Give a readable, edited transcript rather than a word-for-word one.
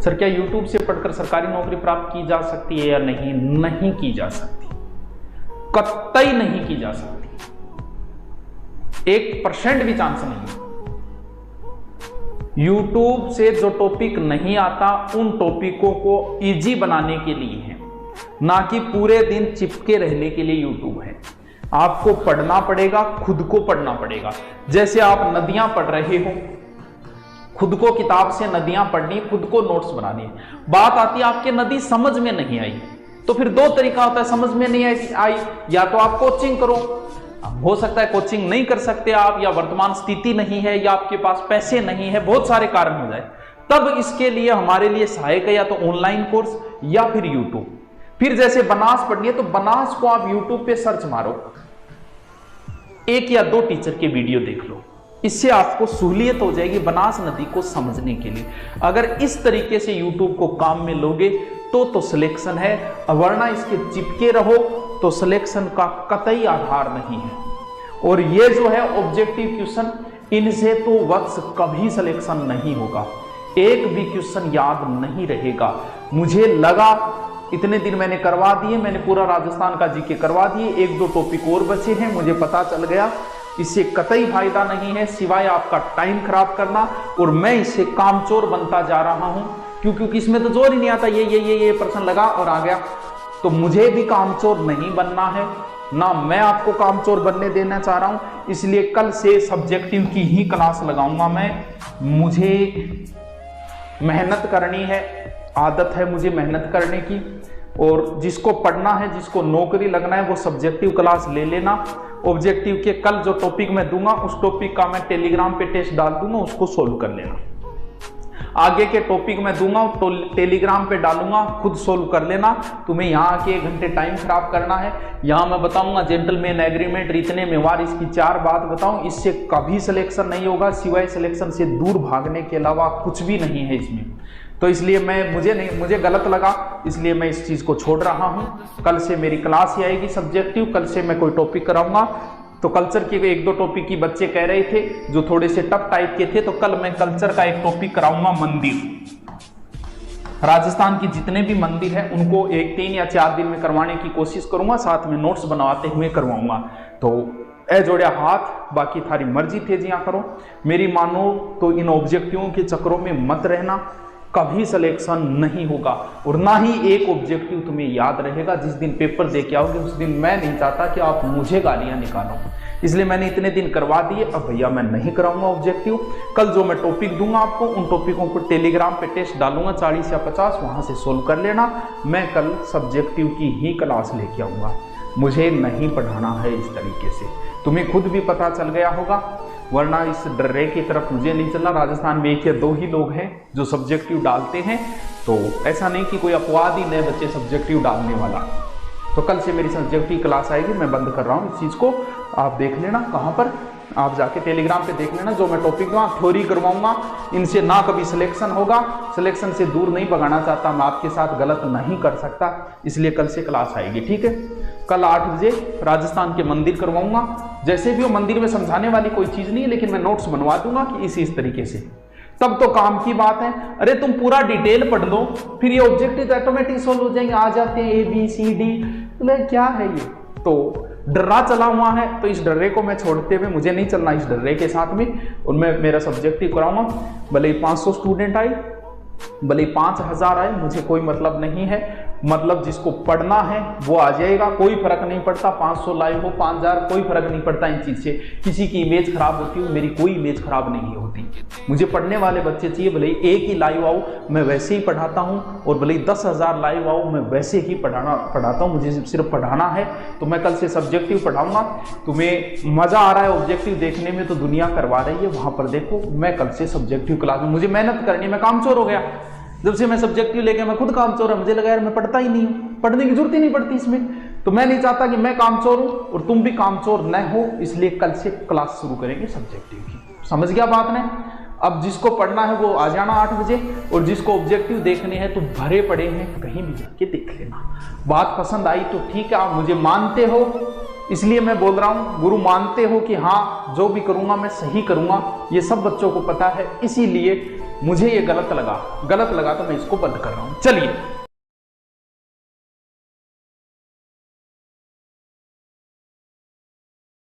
Sir क्या YouTube से पढ़कर सरकारी नौकरी प्राप्त की जा सकती है या नहीं? नहीं की जा सकती, कतई नहीं की जा सकती, 1% भी चांस नहीं। YouTube से जो टॉपिक नहीं आता उन टॉपिकों को इजी बनाने के लिए है, ना कि पूरे दिन चिपके रहने के लिए YouTube है। आपको पढ़ना पड़ेगा, खुद को पढ़ना पड़ेगा। जैसे आप नदियां पढ़ रहे हो, खुद को किताब से नदियां पढ़नी, खुद को नोट्स बनानी है। बात आती है आपके नदी समझ में नहीं आई, तो फिर दो तरीका होता है समझ में नहीं आई, या तो आप कोचिंग करो, हो सकता है कोचिंग नहीं कर सकते आप, या वर्तमान स्थिति नहीं है, या आपके पास पैसे नहीं है, बहुत सारे कारण हो जाए, तब इसके लिए हमारे लिए सहायक है या तो ऑनलाइन कोर्स या फिर यूट्यूब। फिर जैसे बनास पढ़नी है तो बनास को आप यूट्यूब पे सर्च मारो, 1 या 2 टीचर के वीडियो देख लो, इससे आपको सहूलियत हो जाएगी बनास नदी को समझने के लिए। अगर इस तरीके से यूट्यूब को काम में लोगे तो सिलेक्शन है, वरना इसके चिपके रहो तो सिलेक्शन का कतई आधार नहीं है। और ये जो है ऑब्जेक्टिव क्वेश्चन, इनसे तो वत्स कभी सिलेक्शन नहीं होगा, एक भी क्वेश्चन याद नहीं रहेगा। मुझे लगा इतने दिन मैंने करवा दिए, मैंने पूरा राजस्थान का जीके करवा दिए, 1-2 टॉपिक और बचे हैं, मुझे पता चल गया इससे कतई फायदा नहीं है सिवाय आपका टाइम खराब करना, और मैं इससे कामचोर बनता जा रहा हूं क्योंकि इसमें तो जोर ही नहीं आता, ये प्रश्न लगा और आ गया। तो मुझे भी कामचोर नहीं बनना है, ना मैं आपको कामचोर बनने देना चाह रहा हूं, इसलिए कल से सब्जेक्टिव की ही क्लास लगाऊंगा मैं। मुझे मेहनत करनी है, आदत है मुझे मेहनत करने की, और जिसको पढ़ना है, जिसको नौकरी लगना है, वो सब्जेक्टिव क्लास ले लेना। ऑब्जेक्टिव के कल जो टॉपिक मैं दूंगा उस टॉपिक का मैं टेलीग्राम पे टेस्ट डाल दूंगा, उसको सोल्व कर लेना। आगे के टॉपिक मैं दूंगा तो टेलीग्राम पे डालूंगा, खुद सोल्व कर लेना। तुम्हें यहाँ आके 1 घंटे टाइम खराब करना है, यहाँ मैं बताऊंगा जेंटलमैन एग्रीमेंट, इतने व्यवहार, इसकी 4 बात बताऊं, इससे कभी सिलेक्शन नहीं होगा, सिवाय सिलेक्शन से दूर भागने के अलावा कुछ भी नहीं है इसमें। तो इसलिए मुझे गलत लगा, इसलिए मैं इस चीज को छोड़ रहा हूं। कल से मेरी क्लास ही आएगी सब्जेक्टिव, कल से मैं कोई टॉपिक कराऊंगा। तो कल्चर के 1-2 टॉपिक की बच्चे कह रहे थे जो थोड़े से टफ टाइप के थे, तो कल मैं कल्चर का एक टॉपिक कराऊंगा, मंदिर। राजस्थान की जितने भी मंदिर हैं उनको 1-3 या 4 दिन में करवाने की कोशिश करूंगा, साथ में नोट्स बनवाते हुए करवाऊंगा। तो ए जोड़िया हाथ, बाकी थारी मर्जी तेजियां करो। मेरी मानो तो इन ऑब्जेक्टिवों के चक्रों में मत रहना, कभी सिलेक्शन नहीं होगा, और ना ही एक ऑब्जेक्टिव तुम्हें याद रहेगा। जिस दिन पेपर दे के आओगे उस दिन मैं नहीं चाहता कि आप मुझे गालियां निकालो, इसलिए मैंने इतने दिन करवा दिए। अब भैया मैं नहीं कराऊंगा ऑब्जेक्टिव। कल जो मैं टॉपिक दूंगा आपको, उन टॉपिकों को टेलीग्राम पे टेस्ट डालूंगा 40 या 50, वहां से सोल्व कर लेना। मैं कल सब्जेक्टिव की ही क्लास लेके आऊंगा, मुझे नहीं पढ़ाना है इस तरीके से। तुम्हें खुद भी पता चल गया होगा, वरना इस डर्रे की तरफ मुझे नहीं चलना। राजस्थान में 1 या 2 ही लोग हैं जो सब्जेक्टिव डालते हैं, तो ऐसा नहीं कि कोई अपवाद ही नए बच्चे सब्जेक्टिव डालने वाला। तो कल से मेरी सब्जेक्टिव क्लास आएगी, मैं बंद कर रहा हूँ इस चीज़ को, आप देख लेना। कहाँ पर? आप जाके टेलीग्राम पे देख लेना। जो मैं टॉपिक दूँगा थ्योरी करवाऊंगा, इनसे ना कभी सिलेक्शन होगा, सिलेक्शन से दूर नहीं भगाना चाहता, मैं आपके साथ गलत नहीं कर सकता, इसलिए कल से क्लास आएगी, ठीक है। कल 8 बजे राजस्थान के मंदिर करवाऊंगा। जैसे भी हो, मंदिर में समझाने वाली कोई चीज़ नहीं है, लेकिन मैं नोट्स बनवा दूंगा कि इस तरीके से, तब तो काम की बात है। अरे तुम पूरा डिटेल पढ़ लो, फिर ये ऑब्जेक्टिव ऑटोमेटिक सोल्व हो जाएंगे, आ जाते हैं ABCD, क्या है ये। तो डर्रा चला हुआ है, तो इस डर्रे को मैं छोड़ते हुए मुझे नहीं चलना इस डर्रे के साथ में, और मैं मेरा सब्जेक्टिव कराऊंगा। भले ही 500 स्टूडेंट आए, भले 5000 आए, मुझे कोई मतलब नहीं है। मतलब जिसको पढ़ना है वो आ जाएगा, कोई फर्क नहीं पड़ता। 500 लाइव हो, 5000, कोई फर्क नहीं पड़ता इन चीज से। किसी की इमेज खराब होती है, मेरी कोई इमेज खराब नहीं होती। मुझे पढ़ने वाले बच्चे चाहिए, भले ही 1 ही लाइव आओ मैं वैसे ही पढ़ाता हूँ, और भले ही 10,000 लाइव आओ मैं वैसे ही पढ़ाता हूँ। मुझे सिर्फ पढ़ाना है, तो मैं कल से सब्जेक्टिव पढ़ाऊंगा। तुम्हें मजा आ रहा है ऑब्जेक्टिव देखने में, तो दुनिया करवा रही है, वहां पर देखो। मैं कल से सब्जेक्टिव क्लास में, मुझे मेहनत करनी, मैं कामचोर हो गया। जब से मैं सब्जेक्टिव लेके मैं खुद कामचोर है, मुझे लगा यार मैं पढ़ता ही नहीं हूँ, पढ़ने की जरूरत ही नहीं पड़ती इसमें। तो मैं नहीं चाहता कि मैं कामचोर हूँ और तुम भी कामचोर न हो, इसलिए कल से क्लास शुरू करेंगे सब्जेक्टिव की। समझ गया बात ने? अब जिसको पढ़ना है वो आ जाना 8 बजे, और जिसको ऑब्जेक्टिव देखने हैं तो भरे पड़े हैं, कहीं भी जाके देख लेना। बात पसंद आई तो ठीक है, आप मुझे मानते हो इसलिए मैं बोल रहा हूँ, गुरु मानते हो कि हाँ जो भी करूँगा मैं सही करूँगा, ये सब बच्चों को पता है, इसीलिए मुझे ये गलत लगा तो मैं इसको बंद कर रहा हूं। चलिए